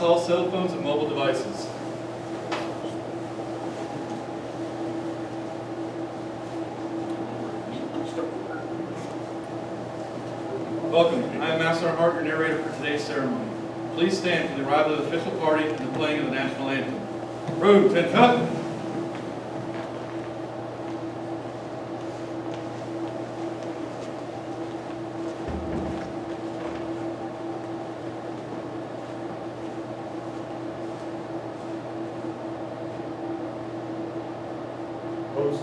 all cell phones and mobile devices. Welcome. I am Master Hart, your narrator for today's ceremony. Please stand for the arrival of the official party and the playing of the national anthem. Road, attention up. Pose.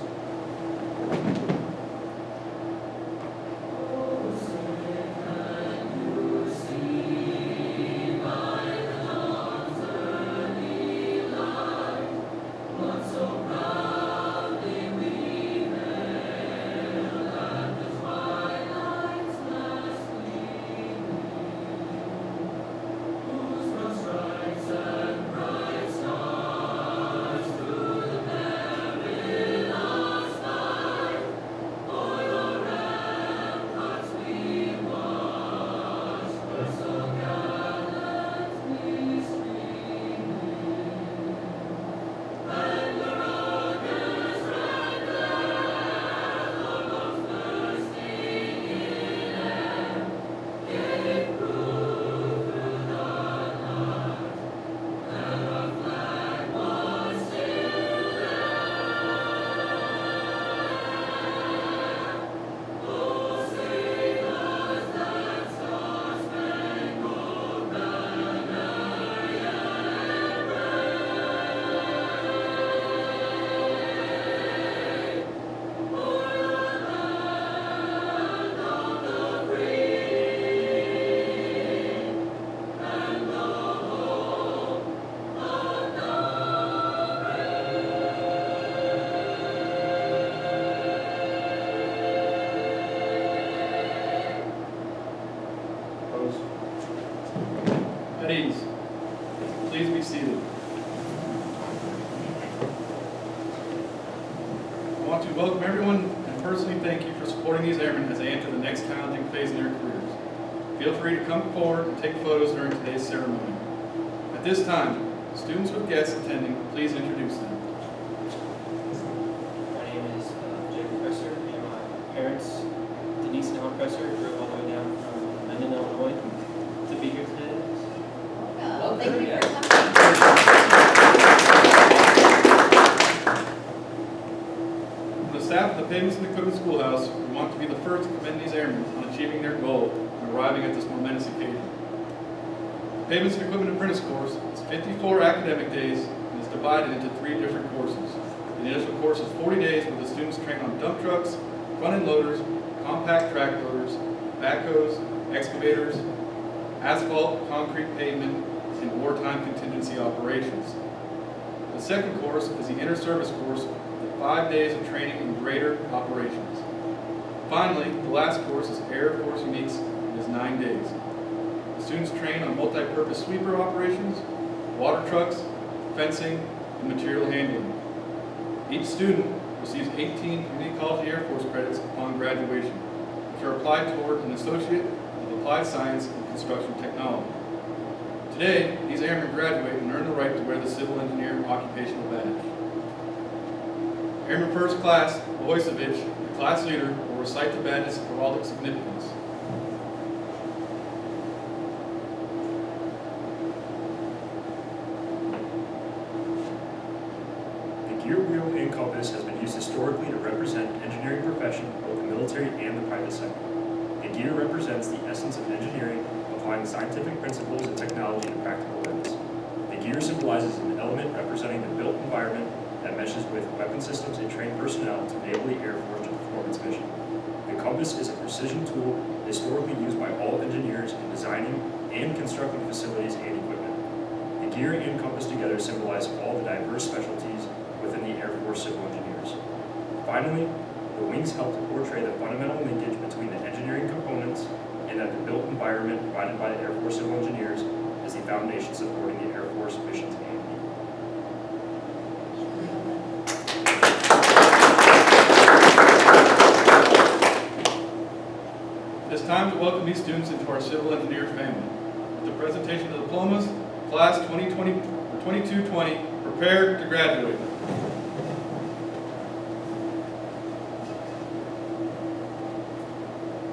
At ease. Please be seated. I want to welcome everyone and personally thank you for supporting these airmen as they enter the next challenging phase in their careers. Feel free to come forward and take photos during today's ceremony. At this time, students with guests attending, please introduce them. My name is Jacob Presser, and my parents, Denise and Alan Presser, drove all the way down from Mendon, Illinois to be here today. Well, thank you for coming. From the staff of the Pavements and Equipment Schoolhouse, we want to be the first to commend these airmen on achieving their goal and arriving at this momentous occasion. The Pavements and Equipment Apprentice course is 54 academic days and is divided into 3 different courses. The initial course is 40 days where the students train on dump trucks, front-end loaders, compact track loaders, backhoes, excavators, asphalt, concrete pavement, and wartime contingency operations. The second course is the inter-service course with 5 days of training in grader operations. Finally, the last course is Air Force Uniques and is 9 days. The students train on multi-purpose sweeper operations, water trucks, fencing, and material handling. Each student receives 18 Community College Air Force credits upon graduation, which are applied toward an Associate of Applied Science in Construction Technology. Today, these airmen graduate and earn the right to wear the Civil Engineer Occupational Badge. Airman First Class Bohosevich, the class leader, will recite the badge's heraldic significance. The gear, wheel, and compass has been used historically to represent the engineering profession, both the military and the private sector. The gear represents the essence of engineering, applying scientific principles and technology to practical ends. The gear symbolizes an element representing the built environment that meshes with weapon systems and trained personnel to enable the Air Force to perform its mission. The compass is a precision tool historically used by all engineers in designing and constructing facilities and equipment. The gear and compass together symbolize all the diverse specialties within the Air Force Civil Engineers. Finally, the wings help to portray the fundamental linkage between the engineering components and that the built environment provided by the Air Force Civil Engineers is the foundation supporting the Air Force missions and needs. It is time to welcome these students into our Civil Engineer family. With the presentation of diplomas, class 2220, prepare to graduate.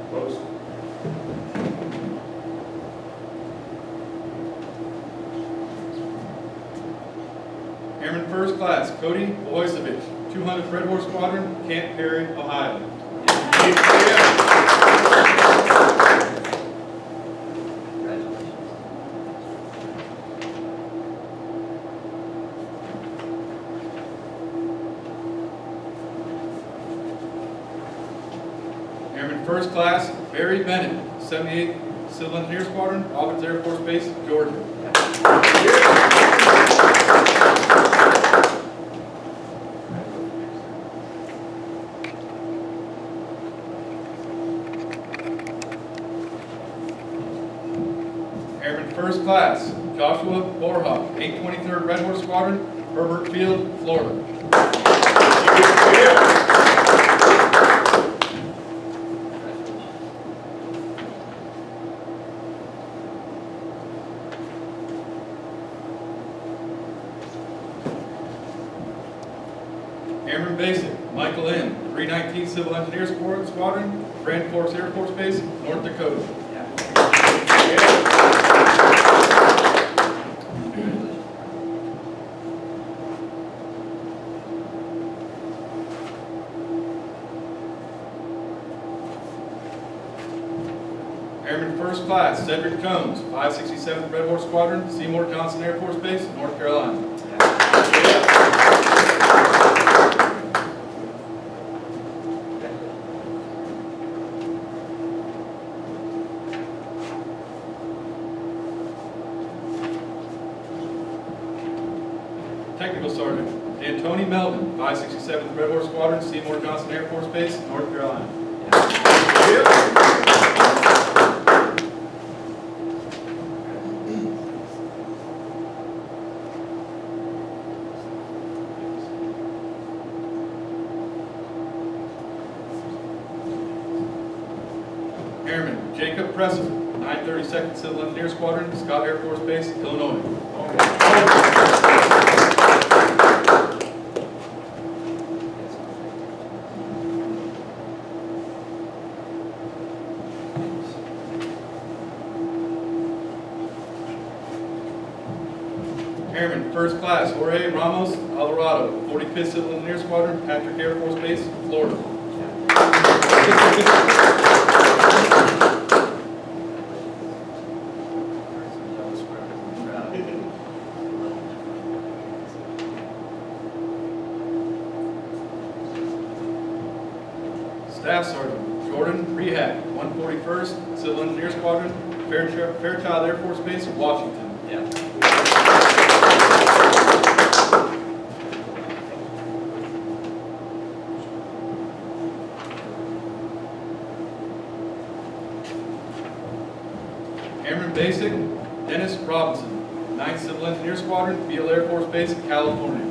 Opposed? Airman First Class Cody Bohosevich, 200 Red Horse Squadron, Camp Perry, Ohio. Airman First Class Barry Bennett, 78th Civil Engineer Squadron, Robbins Air Force Base, Georgia. Airman First Class Joshua Borhoff, 823rd Red Horse Squadron, Herbert Field, Florida. Airman Basic Michael M., 319th Civil Engineer Squadron, Grand Forks Air Force Base, North Dakota. Airman First Class Cedric Combs, 567th Red Horse Squadron, Seymour Johnson Air Force Base, North Carolina. Technical Sergeant Antony Melvin, 567th Red Horse Squadron, Seymour Johnson Air Force Base, North Carolina. Airman Jacob Presser, 932nd Civil Engineer Squadron, Scott Air Force Base, Illinois. Airman First Class Jorge Ramos Alvarado, 45th Civil Engineer Squadron, Patrick Air Force Base, Florida. Staff Sergeant Jordan Rehak, 141st Civil Engineer Squadron, Fairchild Air Force Base, Washington. Airman Basic Dennis Robinson, 9th Civil Engineer Squadron, Beale Air Force Base, California.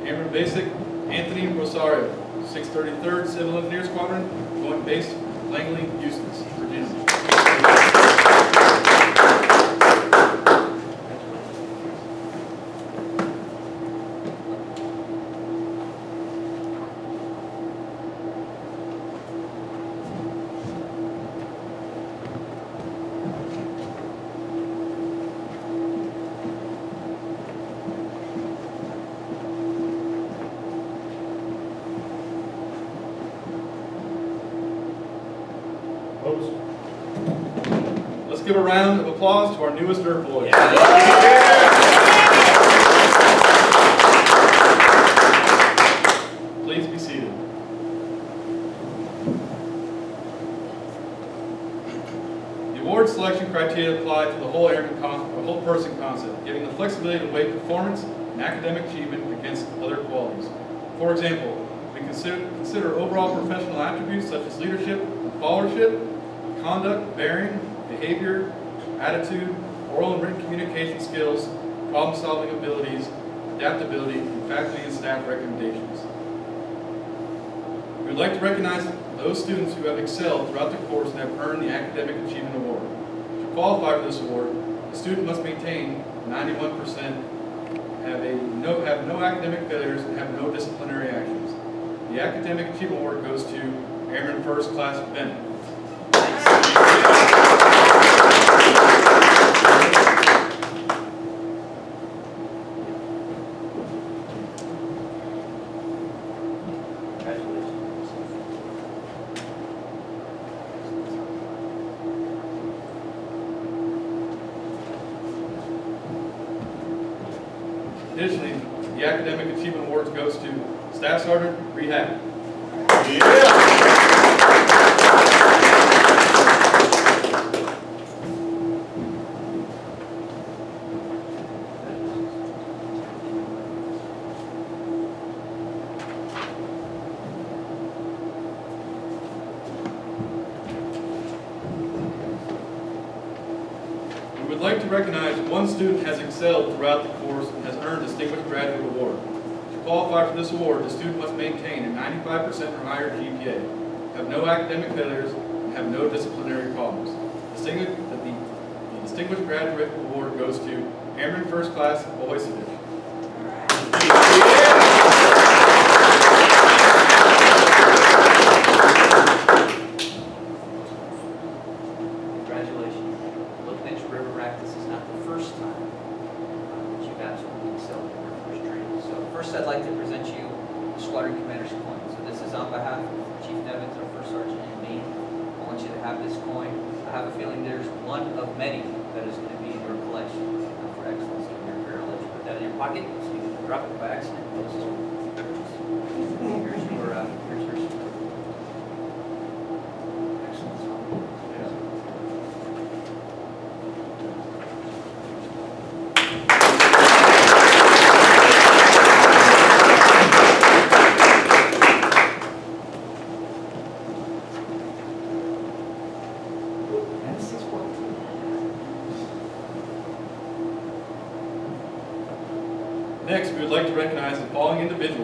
Airman Basic Anthony Rosario, 633rd Civil Engineer Squadron, Joint Base Langley, Eustis, Virginia. Opposed? Let's give a round of applause to our newest Dirt Boyz. Please be seated. The award selection criteria apply to the whole person concept, giving the flexibility to weigh performance and academic achievement against other qualities. For example, we consider overall professional attributes such as leadership, followership, conduct, bearing, behavior, attitude, oral and written communication skills, problem-solving abilities, adaptability, and faculty and staff recommendations. We would like to recognize those students who have excelled throughout the course and have earned the Academic Achievement Award. To qualify for this award, the student must maintain 91%, have no academic failures, and have no disciplinary actions. The Academic Achievement Award goes to Airman First Class Bennett. Additionally, the Academic Achievement Awards goes to Staff Sergeant Rehab. We would like to recognize one student has excelled throughout the course and has earned a Distinguished Graduate Award. To qualify for this award, the student must maintain a 95% or higher GPA, have no academic failures, and have no disciplinary problems. The Distinguished Graduate Award goes to Airman First Class Boycevich. Congratulations. Look, Bench River Rack, this is not the first time that you've absolutely excelled in your first training. So first, I'd like to present you the Squadron Commander's coin. So this is on behalf of Chief Nevins, our first sergeant, and me. I want you to have this coin. I have a feeling there's one of many that is going to be in your collection for excellence in your career. I'll let you put that in your pocket so you can drop it by accident. Here's your excellence. Next, we would like to recognize the following individuals